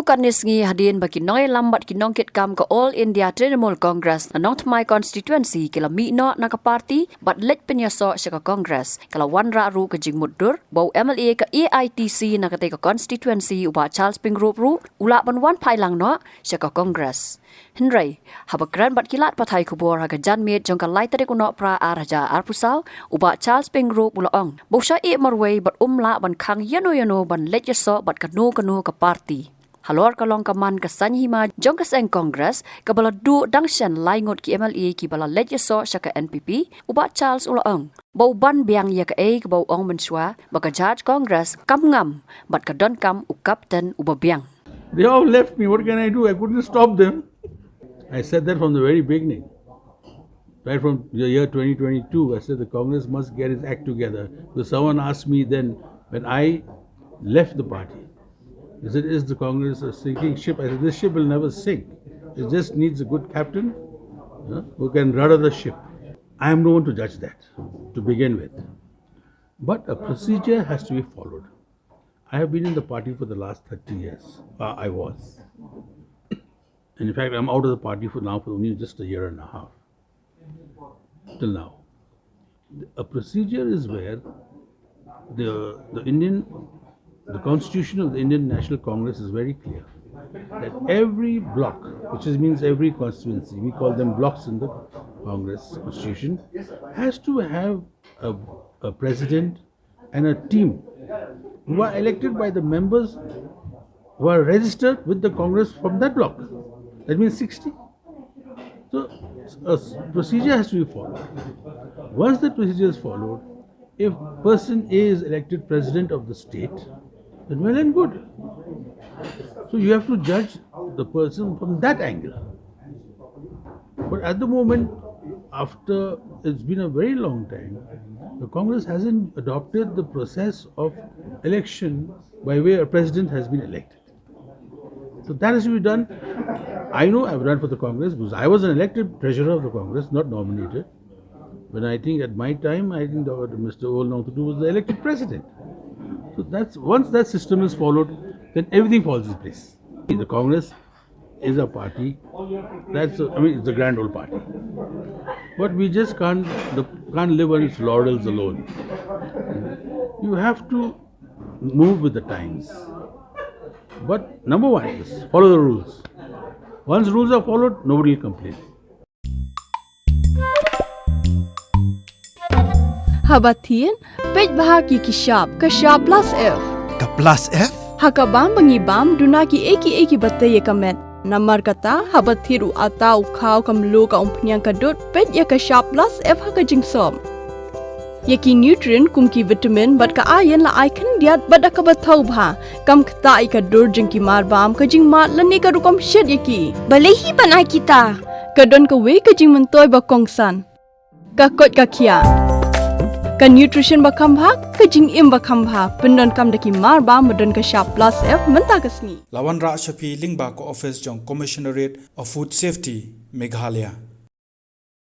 kan nisngi hadin bagi noi lambat kinong kit kam ka All India Trinamool Congress na not my constituency kila mi no na ka party but let penyaso siya ka Congress kala wanra ru ka jingmudur bau MLA ka AITC na ka constituency uba Charles Pyngrope ru ula ban wan pai lang no siya ka Congress Henry habakran bat kilat pathai kubor haga janmet jong ka laitare kuno pra araja arpusau uba Charles Pyngrope ulaong bosha e marway bat umla ban khang yano ban let yaso bat kanu ka party Halor kalong kaman ka sanhima jong ka seng Congress ka bala du dangshan laingot ki MLA ki bala legiso siya ka NPP uba Charles ulaong bau ban biang ya ka ka bau ong menswa baka Jhad Congress kam Ngam bat ka Donkam u captain uba biang. They all left me. What can I do? I couldn't stop them. I said that from the very beginning. Right from the year 2022, I said the Congress must get its act together. Because someone asked me then when I left the party, they said, is the Congress a sinking ship? I said, this ship will never sink. It just needs a good captain who can rudder the ship. I am no one to judge that, to begin with. But a procedure has to be followed. I have been in the party for the last 30 years. I was. And in fact, I'm out of the party for only just a year and a half. Till now. A procedure is where the Constitution of the Indian National Congress is very clear that every block, which means every constituency, we call them blocks in the Congress Constitution, has to have a president and a team who are elected by the members who are registered with the Congress from that block. That means 60. So a procedure has to be followed. Once the procedure is followed, if person A is elected president of the state, then well and good. So you have to judge the person from that angle. But at the moment, after it's been a very long time, the Congress hasn't adopted the process of election by way a president has been elected. So that has to be done. I know I've run for the Congress because I was an elected treasurer of the Congress, not nominated. When I think at my time, I think Mr. Olnautudu was the elected president. So once that system is followed, then everything falls in place. The Congress is a party. It's a grand old party. But we just can't live on its laurels alone. You have to move with the times. But number one is follow the rules. Once rules are followed, nobody will complain. Habatin, pej bahagi kishab, kashab plus F. Ka plus F? Hakabam bangibam dunaki eki bataya kamet. Namar kata habathiru atau kau kamlu ka umpnyang kadut pej ya kashab plus F haka jingsom. Yaki nutrient kumki vitamin bat ka ayan la icon diat bat ka bathau bha kam kta ka dur jingki marbam ka jingmat lani ka rukom shed yaki. Balehi panai kita. Kadon ka we ka jing mentoy ba kongsan. Ka kot ka kia. Ka nutrition bakam bha ka jing im bakam bha pendon kam daki marba medon ka sharp plus F menta kasni Lawan Ra Shafi Lingba ko office jong Commissionerate of Food Safety Meghalaya